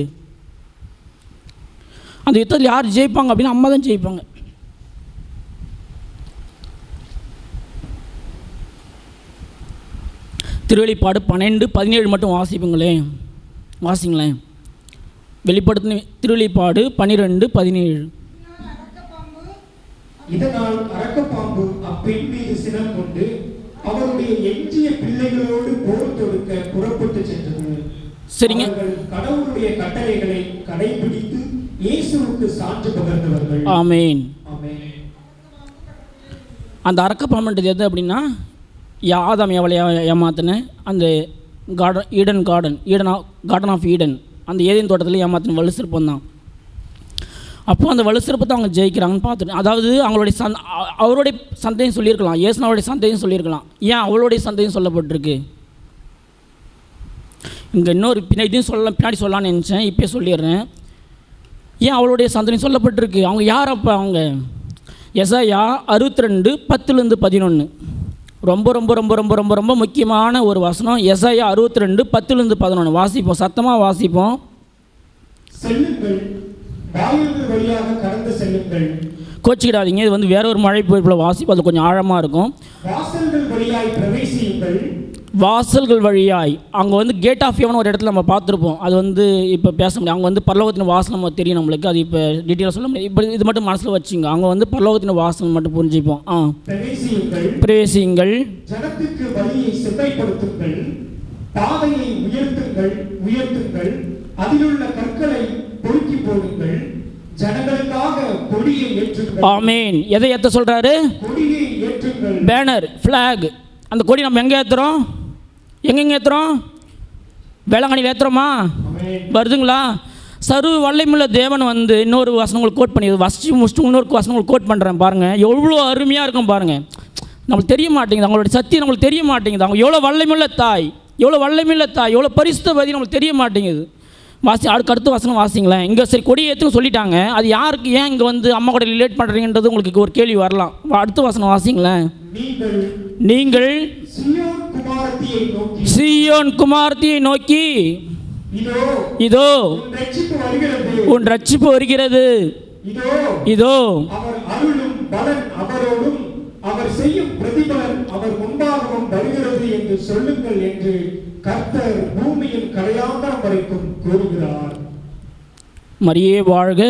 அந்த யுத்தத்தில் யார் ஜெயிப்பாங்க அப்படின்னா அம்மா தான் ஜெயிப்பாங்க. திருவெளிப்பாடு 12:17 மட்டும் வாசிங்களேன். வெளிப்படுத்தின திருவெளிப்பாடு 12:17. இதனால் அரக்கப்பாம்பு அப்பெண் மீது சினம் கொண்டு அவருடைய எஞ்சிய பிள்ளைகளோடு போர் தொடுக்க புறப்பட்டு சென்றது. சரிங்க. கடவுளுடைய கட்டளைகளை கடைபிடித்து இயேசுவுக்கு சான்று பகர்ந்தவர்கள். ஆமென். அந்த அரக்கப்பாம்புன்றது எது அப்படின்னா, ஆதாம் ஏவாளை ஏமாத்தின அந்த கார்டன் ஆஃப் ஈடன், அந்த ஏதேன் தோட்டத்தில் ஏமாத்தின வலு சிற்பம் தான். அப்போது அந்த வலு சிற்பத்தை அவங்க ஜெயிக்கிறாங்கன்னு பார்த்துட்டு, அதாவது அவருடைய சந்தையும் சொல்லியிருக்கலாம், இயேசுனாவுடைய சந்தையும் சொல்லியிருக்கலாம். ஏன் அவளுடைய சந்தையும் சொல்லப்பட்டிருக்கு? இங்கே இன்னொரு பின்னாடி சொல்லலான்னு நினச்சேன், இப்போயே சொல்லிடுறேன். ஏன் அவளுடைய சந்தையும் சொல்லப்பட்டிருக்கு? அவங்க யார்? அப்போ அவங்க எசாயா 62:10-11 ரொம்ப ரொம்ப ரொம்ப ரொம்ப ரொம்ப ரொம்ப முக்கியமான ஒரு வசனம். எசாயா 62:10-11 வாசிப்போம், சத்தமாக வாசிப்போம். செல்லுங்கள், வாயில்கள் வழியாக கடந்து செல்லுங்கள். கோச்சிக்கிடாதீங்க, இது வேற ஒரு மழை போய் வாசிப்போம், அது கொஞ்சம் ஆழமாக இருக்கும். வாசல்கள் வழியாய் பிரவேசியுங்கள், வாசல்கள் வழியாய் அங்கே வந்து கேட் ஆஃப் ஹெவன் ஒரு இடத்துல நம்ம பார்த்துருப்போம். அது வந்து இப்போ பேச முடியும். அங்கே வந்து பரலோகத்தின் வாசல் நம்ம தெரியும் நம்மளுக்கு. அது இப்போ டீட்டெயிலாக சொல்ல முடியாது. இப்போ இது மட்டும் மனசில் வச்சுங்க. அங்கே வந்து பரலோகத்தின் வாசல் மட்டும் புரிஞ்சுப்போம். பிரவேசியுங்கள், ஜனத்துக்கு வழியை செவ்வாய்ப்படுத்துங்கள், பாதையை உயர்த்துங்கள், அதிலுள்ள கற்களை பொறுக்கி போடுங்கள், ஜனங்களுக்காக கொடியை ஏற்றுங்கள். ஆமேன். எதை ஏற்ற சொல்கிறாரு? கொடியை ஏற்றுங்கள். Banner, flag. அந்த கொடி நம்ம எங்கே ஏற்றுறோம்? எங்கெங்கே ஏற்றுறோம்? வேளாங்கண்ணியில் ஏற்றுறோமா? வருதுங்களா? சர்வ வல்லமையுள்ள தேவன் வந்து இன்னொரு வசனங்கள் கோட் பண்ணி வசிச்சு முடிச்சுட்டு இன்னொரு வசனங்கள் கோட் பண்ணுறேன் பாருங்கள். எவ்வளோ அருமையாக இருக்கும் பாருங்கள். நம்மளுக்கு தெரிய மாட்டேங்குது, அவங்களோட சத்தியம் நம்மளுக்கு தெரிய மாட்டேங்குது. அவங்க எவ்வளோ வல்லமையுள்ள தாய், எவ்வளோ பரிசுத்தவாதி நம்மளுக்கு தெரிய மாட்டேங்குது. அடுத்த வசனம் வாசிங்களேன். இங்கே சரி கொடி ஏற்றுன்னு சொல்லிட்டாங்க. அது யாருக்கு, ஏன் இங்கே வந்து அம்மா கூட ரிலேட் பண்ணுறீங்கன்றது உங்களுக்கு ஒரு கேள்வி வரலாம். அடுத்த வசனம் வாசிங்களேன். நீங்கள் சீயோன் குமாரத்தியை நோக்கி இதோ உன் ரட்சிப்பு வருகிறது, இதோ அவர் செய்யும் பிரதிபலன் அவர் முன்பாகவும் வருகிறது என்று சொல்லுங்கள் என்று கர்த்தர் பூமியின் கடையாந்தரம் வரைக்கும் கூறுகிறார். மரியே வாழ்க,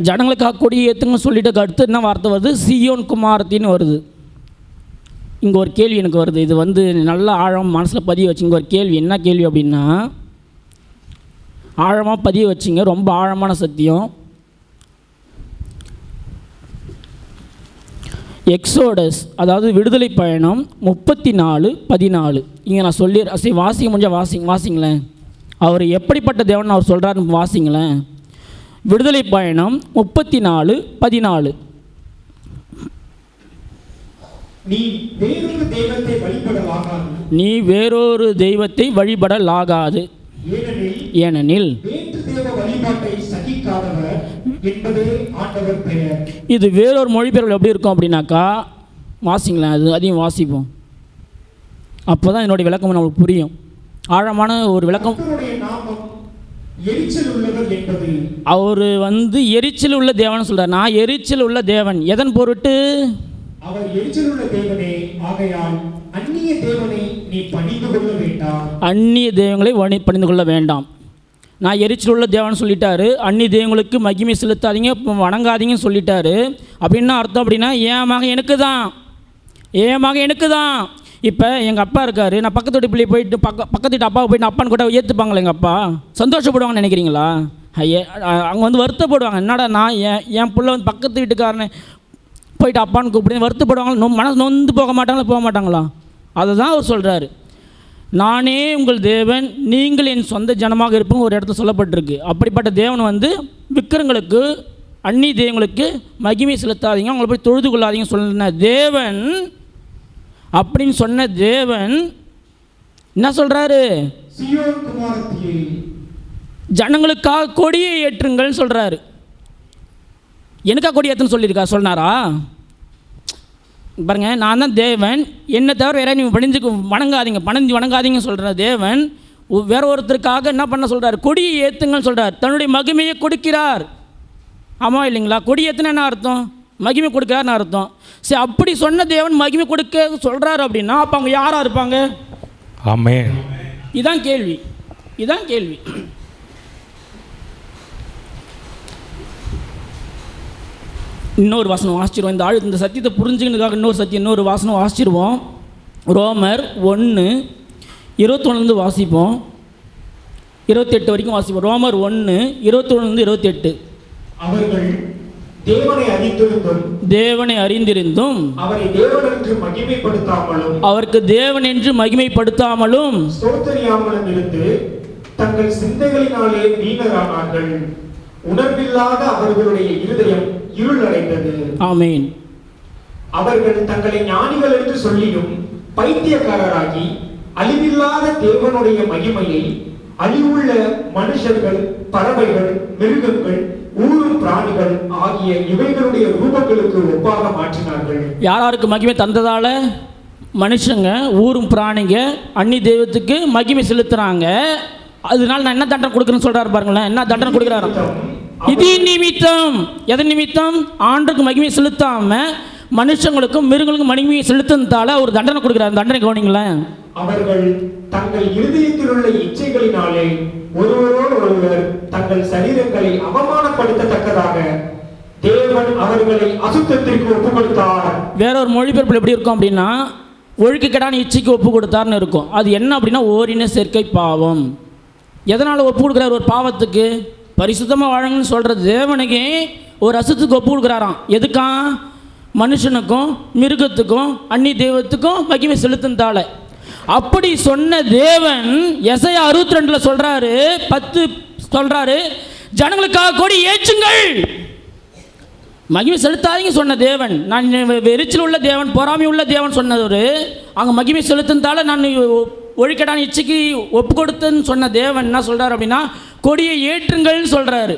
ஜனங்களுக்காக கொடி ஏற்றுங்க சொல்லிட்டு அடுத்து என்ன வார்த்தை வருது? சீயோன் குமாரத்தின்னு வருது. இங்கே ஒரு கேள்வி எனக்கு வருது. இது வந்து நல்லா ஆழம் மனசில் பதிய வச்சு. இங்கே ஒரு கேள்வி, என்ன கேள்வி அப்படின்னா, ஆழமாக பதிய வச்சிங்க, ரொம்ப ஆழமான சத்தியம். எக்ஸோடஸ், அதாவது விடுதலை பயணம் 34:14. இங்கே நான் சொல்லி வாசிக்க முடிஞ்சால் வாசிங்களேன். அவர் எப்படிப்பட்ட தேவன் அவர் சொல்கிறாருன்னு வாசிங்களேன். விடுதலை பயணம் 34:14. நீ வேறொரு தெய்வத்தை வழிபடலாகாது, ஏனெனில் இது வேறொரு மொழிபெயர்ப்பு எப்படி இருக்கும் அப்படின்னாக்கா, வாசிங்களேன், அது அதையும் வாசிப்போம். அப்போ தான் என்னுடைய விளக்கம் நம்மளுக்கு புரியும். ஆழமான ஒரு விளக்கம். அவர் வந்து எரிச்சல் உள்ள தேவன் சொல்கிறார். நான் எரிச்சல் உள்ள தேவன். எதன் பொருட்டு? அவர் எரிச்சல் உள்ள தேவனே, ஆகையால் அந்நிய தேவனை நீ பணிந்து கொள்ள வேண்டாம். அந்நிய தெய்வங்களை பணிந்து கொள்ள வேண்டாம். நான் எரிச்சல் உள்ள தேவன் சொல்லிட்டாரு. அந்நிய தெய்வங்களுக்கு மகிமை செலுத்தாதீங்க, வணங்காதீங்கன்னு சொல்லிட்டாரு. அப்படின்னா அர்த்தம் அப்படின்னா என் மகன் எனக்கு தான். இப்போ எங்கள் அப்பா இருக்கார். நான் பக்கத்து வீட்டு பிள்ளையை போயிட்டு பக்கத்து வீட்டு அப்பாவை போயிட்டு அப்பான்னு கூட ஏற்றுப்பாங்களே எங்கள் அப்பா? சந்தோஷப்படுவாங்கன்னு நினைக்கிறீங்களா? அங்கே வந்து வருத்தப்படுவாங்க. என்னடா நான் என் பிள்ளை வந்து பக்கத்து வீட்டுக்காரனை போயிட்டு அப்பான்னு கூப்பிடுங்க, வருத்தப்படுவாங்களா? மனசு நொந்து போக மாட்டாங்களா? அதை தான் அவர் சொல்கிறாரு. நானே உங்கள் தேவன், நீங்கள் என் சொந்த ஜனமாக இருப்போம் ஒரு இடத்துல சொல்லப்பட்டிருக்கு. அப்படிப்பட்ட தேவன் வந்து விக்கிரங்களுக்கு, அந்நிய தெய்வங்களுக்கு மகிமை செலுத்தாதீங்க, அவங்களை போய் தொழுது கொள்ளாதீங்க சொன்ன தேவன், அப்படின்னு சொன்ன தேவன் என்ன சொல்கிறாரு? ஜனங்களுக்காக கொடியை ஏற்றுங்கள்னு சொல்கிறாரு. எனக்கா கொடி ஏற்றுன்னு சொன்னாரா? பாருங்க, நான் தான் தேவன், என்னை தவிர வேற நீ வணங்காதீங்க சொல்கிற தேவன் வேற ஒருத்தருக்காக என்ன பண்ண சொல்கிறார்? கொடியை ஏற்றுங்கன்னு சொல்கிறார். தன்னுடைய மகிமையை கொடுக்கிறார். ஆமாம் இல்லைங்களா? கொடி ஏற்றுனா என்ன அர்த்தம்? மகிமை கொடுக்கிறார்னு அர்த்தம். சரி, அப்படி சொன்ன தேவன் மகிமை கொடுக்க சொல்கிறார் அப்படின்னா அப்போ அவங்க யாராக இருப்பாங்க? ஆமென். இதான் கேள்வி. இன்னொரு வாசனம் வாசிச்சிருவோம். இந்த சத்தியத்தை புரிஞ்சுக்கிறதுக்காக இன்னொரு வாசனம் வாசிச்சிருவோம். ரோமர் 1:21 வாசிப்போம், 28 வரைக்கும் வாசிப்போம். ரோமர் 1:21-28. அவர்கள் தேவனை அறிந்திருந்தும் அவருக்கு தேவன் என்று மகிமைப்படுத்தாமலும் ஸ்தோத்திரியாமலும் இருந்து தங்கள் சிந்தைகளினாலே வீணரானார்கள். உணர்வில்லாத அவர்களுடைய இருதயம் இருள் அடைந்தது. ஆமென். அவர்கள் தங்களை ஞானிகள் என்று சொல்லியும் பைத்தியக்காரராகி அழிவில்லாத தேவனுடைய மகிமையை அழிவுள்ள மனுஷர்கள், பறவைகள், மிருகங்கள், ஊரும் பிராணிகள் ஆகிய இவைகளுடைய ரூபங்களுக்கு ஒப்பாக மாற்றினார்கள். யாருக்கு மகிமை தந்ததால? மனுஷங்க, ஊரும் பிராணிங்க, அந்நிய தெய்வத்துக்கு மகிமை செலுத்துறாங்க. அதனால நான் என்ன தண்டனை கொடுக்குறேன்னு சொல்றாரு பாருங்களேன். என்ன தண்டனை கொடுக்குறாரு? இது நிமித்தம். எதன் நிமித்தம்? ஆண்டுக்கு மகிமை செலுத்தாம மனுஷங்களுக்கும் மிருகங்களுக்கும் மகிமையை செலுத்தினதால ஒரு தண்டனை கொடுக்குறாரு. தண்டனை கவனிங்களேன். அவர்கள் தங்கள் இருதயத்தில் உள்ள இச்சைகளினாலே ஒருவரோடு ஒருவர் தங்கள் சரீரங்களை அவமானப்படுத்தத்தக்கதாக தேவன் அவர்களை அசுத்தத்திற்கு ஒப்பு கொடுத்தார். வேற ஒரு மொழிபெயர்ப்பில் எப்படி இருக்கும் அப்படின்னா, ஒழுக்கக்கேடான இச்சைக்கு ஒப்பு கொடுத்தார்னு இருக்கும். அது என்ன அப்படின்னா, ஓரின சேர்க்கை பாவம். எதனால் ஒப்பு கொடுக்குறாரு? ஒரு பாவத்துக்கு. பரிசுத்தமாக வாழணும்னு சொல்கிறது தேவனுக்கே ஒரு அசுத்துக்கு ஒப்பு கொடுக்குறாராம். எதுக்கா? மனுஷனுக்கும் மிருகத்துக்கும் அந்நி தெய்வத்துக்கும் மகிமை செலுத்தினால. அப்படி சொன்ன தேவன் எசையா 62 சொல்றாரு, 10 சொல்றாரு, ஜனங்களுக்காக கொடி ஏற்றுங்கள், மகிமை செலுத்தாதீங்க சொன்ன தேவன். நான் எரிச்சல் உள்ள தேவன், பொறாமை உள்ள தேவன் சொன்னவர். அங்கே மகிமை செலுத்தினால நான் ஒழுக்கடான இச்சைக்கு ஒப்பு கொடுத்தேன்னு சொன்ன தேவன் என்ன சொல்றாரு அப்படின்னா, கொடியை ஏற்றுங்கள்னு சொல்றாரு.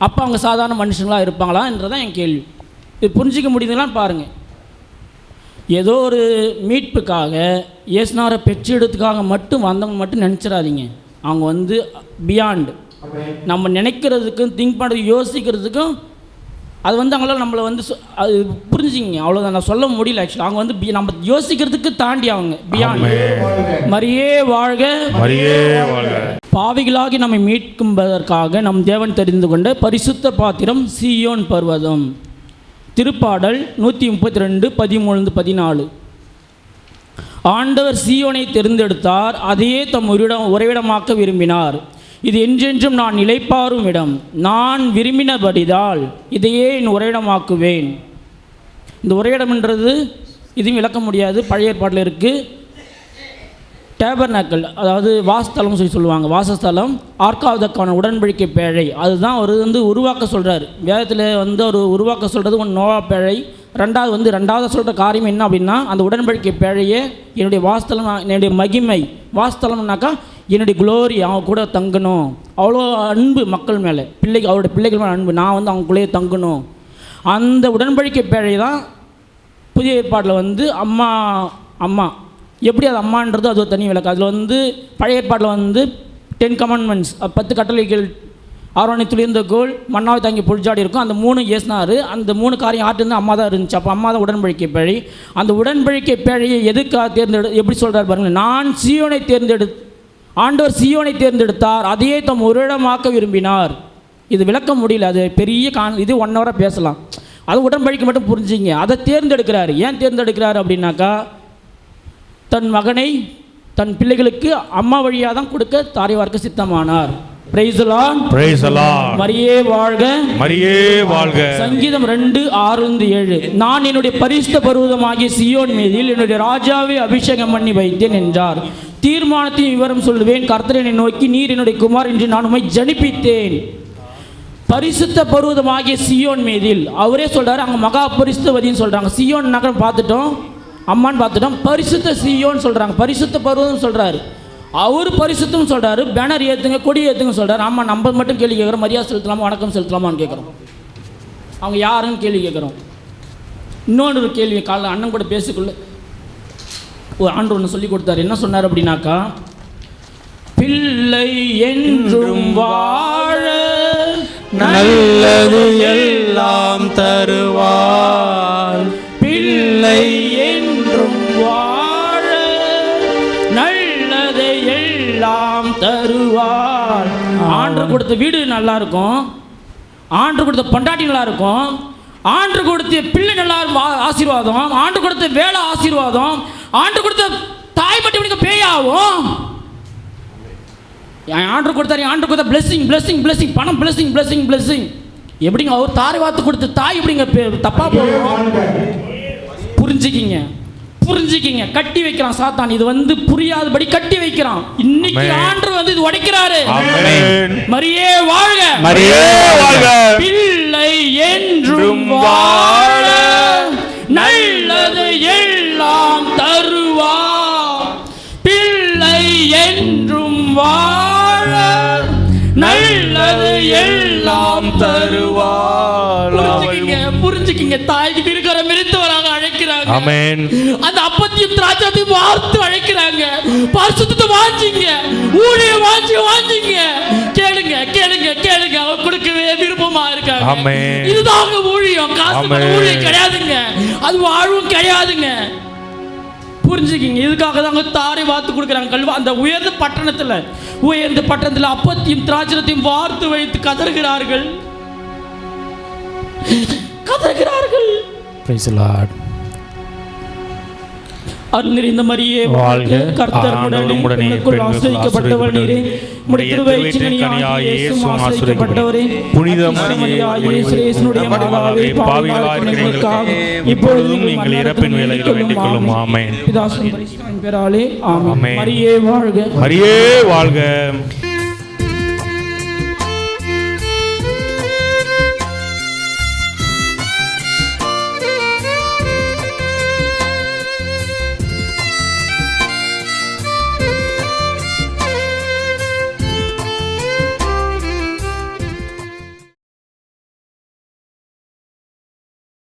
அப்போ அவங்க சாதாரண மனுஷங்களாக இருப்பாங்களா என்றதான் என் கேள்வி. இது புரிஞ்சிக்க முடியுதுங்களான்னு பாருங்கள். ஏதோ ஒரு மீட்புக்காக இயேசுநாதரை பெற்றெடுத்துக்காக மட்டும் வந்தவங்க மட்டும் நினச்சிடாதீங்க. அவங்க வந்து பியாண்ட், நம்ம நினைக்கிறதுக்கும் திங்க் பண்ணுறதுக்கு யோசிக்கிறதுக்கும் அது வந்து அவங்களால நம்மளை வந்து அது புரிஞ்சுக்கிங்க, அவ்வளோதான். நான் சொல்ல முடியல ஆக்சுவலாக. அவங்க வந்து நம்ம யோசிக்கிறதுக்கு தாண்டி அவங்க பியாண்ட். மரியே வாழ்க, மரியே வாழ்க. பாவிகளாகி நம்மை மீட்கும்பதற்காக நம் தேவன் தெரிந்து கொண்ட பரிசுத்த பாத்திரம் சீயோன் பர்வதம். திருப்பாடல் 132 13-14. ஆண்டவர் சீயோனை தேர்ந்தெடுத்தார், அதையே தம் உறைவிடமாக்க விரும்பினார். இது என்றென்றும் நான் நிலைப்பாரும் இடம். நான் விரும்பினபடிதால் இதையே என் உறைவிடமாக்குவேன். இந்த உறைவிடம்ன்றது இதையும் விளக்க முடியாது. பழைய ஏற்பாட்டில் இருக்குது. டேபர்நாக்கல், அதாவது வாசஸ்தலம் சொல்லுவாங்க. வாசஸ்தலம் ஆர்க்காவதற்கான உடன்படிக்கை பேழை. அதுதான் அவர் வந்து உருவாக்க சொல்கிறார். வேதத்தில் வந்து அவர் உருவாக்க சொல்கிறது ஒன்று நோவா பேழை. ரெண்டாவது சொல்கிற காரியம் என்ன அப்படின்னா, அந்த உடன்படிக்கை பேழையே என்னுடைய வாசஸ்தலம், என்னுடைய மகிமை. வாசஸ்தலம்னாக்கா என்னுடைய குளோரி, அவங்க கூட தங்கணும். அவ்வளோ அன்பு மக்கள் மேலே, அவருடைய பிள்ளைகள் மேலே அன்பு. நான் வந்து அவங்களுக்குள்ளேயே தங்கணும். அந்த உடன்படிக்கை பேழை தான் புதிய ஏற்பாட்டில் வந்து அம்மா எப்படி அது அம்மான்றது அது ஒரு தனி விளக்கு. அதில் வந்து பழைய ஏற்பாட்டில் வந்து 10 கமாண்ட்மெண்ட்ஸ், 10 கட்டளைகள், ஆரோனை துளிர்ந்த கோல், மண்ணாவை தாங்கி புல்ஜாடி இருக்கும். அந்த 3 ஏசுனார். அந்த 3 காரியம் ஆட்டிருந்து அம்மா தான் இருந்துச்சு. அப்போ அம்மா தான் உடன்படிக்கை பேழை. அந்த உடன்படிக்கை பேழையை எதுக்காக எப்படி சொல்கிறார் பாருங்கள். ஆண்டவர் சீயோனை தேர்ந்தெடுத்தார், அதையே தம் உறைவிடமாக்க விரும்பினார். இது விளக்க முடியல, அது பெரிய இது 1 ஹவராக பேசலாம். அது உடன்படிக்கை மட்டும் புரிஞ்சிங்க. அதை தேர்ந்தெடுக்கிறார். ஏன் தேர்ந்தெடுக்கிறார் அப்படின்னாக்கா, தன் மகனை தன் பிள்ளைகளுக்கு அம்மா வழியாக தான் கொடுக்க தாரை வார்க்க சித்தமானார். Praise the Lord, praise the Lord. மரியே வாழ்க, மரியே வாழ்க. சங்கீதம் 2:6-7. நான் என்னுடைய பரிசுத்த பர்வதமாகிய சீயோன் மீதில் என்னுடைய ராஜாவை அபிஷேகம் பண்ணி வைத்தேன் என்றார். தீர்மானத்தையும் விவரம் சொல்லுவேன். கர்த்தர் என்னை நோக்கி, நீர் என்னுடைய குமார் என்று நான் உம்மை ஜனிப்பித்தேன். பரிசுத்த பர்வதமாகிய சீயோன் மீதில் அவரே சொல்றாரு. அங்கே மகா பரிசுத்தவதின்னு சொல்றாங்க. சீயோன் நகரம் பார்த்துட்டோம், அம்மான்னு பார்த்துட்டோம். பரிசுத்த சீயோன்னு சொல்றாங்க, பரிசுத்த பர்வதம் சொல்றாரு. அவர் பரிசுத்தம் சொல்றாரு. பேனர் ஏற்றுங்க, கொடி ஏற்றுங்க சொல்றாரு. ஆமாம், நம்ம மட்டும் கேள்வி கேட்குறோம். மரியாதை செலுத்தலாமா, வணக்கம் செலுத்தலாமான்னு கேட்குறோம். அவங்க யாருன்னு கேள்வி கேட்குறோம். இன்னொன்று கேள்வி, காலைல அண்ணன் கூட பேசிக்கொள்ள ஒரு ஆண்டு ஒன்று சொல்லி கொடுத்தாரு. என்ன சொன்னார் அப்படின்னாக்கா, பிள்ளை என்றும் வாழ நல்லது எல்லாம் தருவார். பிள்ளை என்றும் வாழ நல்லதை எல்லாம் தருவார். ஆண்டு கொடுத்த வீடு நல்லா இருக்கும், ஆண்டு கொடுத்த பொண்டாட்டி நல்லா இருக்கும், ஆண்டு கொடுத்த பிள்ளை நல்லா ஆசீர்வாதம், ஆண்டு கொடுத்த வேலை ஆசீர்வாதம், ஆண்டு கொடுத்த தாய் மட்டும் பேயாகும். ஆண்டு கொடுத்தாரு, ஆண்டு கொடுத்த பிளெஸிங் பிளெஸிங் பிளெஸிங், பணம் பிளெஸிங் பிளெஸிங் பிளெஸிங். எப்படிங்க அவர் தாரை வார்த்தை கொடுத்த தாய் எப்படிங்க தப்பா போகும்? புரிஞ்சுக்கிங்க, புரிஞ்சுக்கிங்க. கட்டி வைக்கிறான் சாத்தான். இது வந்து புரியாதபடி கட்டி வைக்கிறான். இன்னைக்கு ஆண்டு வந்து இது உடைக்கிறாரு. மரியே வாழ்க, மரியே வாழ்க. பிள்ளை என்றும் வாழ நல்லது எல்லாம் தருவார். பிள்ளை என்றும் வாழ நல்லது எல்லாம் தருவார். புரிஞ்சுக்கிங்க, புரிஞ்சுக்கிங்க. தாய்க்கு இருக்கிற மிருத்துவராக அழைக்கிறார். அழைக்கிறாங்க. ஆமென். அந்த அப்பத்தையும் திராட்சையும் வார்த்து அழைக்கிறாங்க. பரிசுத்தத்தை வாஞ்சிங்க, ஊழியம் வாஞ்சிங்க, கேளுங்க கேளுங்க கேளுங்க, அவர் கொடுக்கவே விருப்பமா இருக்காங்க. ஆமென். இதுதாங்க ஊழியம். காசு பண ஊழியம் கிடையாதுங்க, அது வாழ்வும் கிடையாதுங்க. புரிஞ்சுக்கிங்க. இதுக்காக தாங்க தாரை வார்த்து கொடுக்குறாங்க. அந்த உயர்ந்த பட்டணத்தில் அப்பத்தையும் திராட்சையும் வார்த்து வைத்து கதறுகிறார்கள். Praise the Lord. அருள் நிறைந்த மரியே வாழ்க. கர்த்தர் ஆண்டவரும் உடனே பெண்களுக்குள் ஆசீர்வதிக்கப்பட்டவள் நீரே. உம்முடைய திருவயிற்றின் கனியாகிய இயேசுவும் ஆசீர்வதிக்கப்பட்டவரே. புனித மரியே, இயேசுவுடைய மாதாவே, பாவிகளாய் இருக்கிற எங்களுக்காக இப்பொழுதும் எங்கள் இறப்பின் வேளையில் வேண்டிக் கொள்ளும். ஆமென். பிதாசுவின் பரிசுத்த பெயராலே ஆமென். ஆமென். மரியே வாழ்க. மரியே வாழ்க.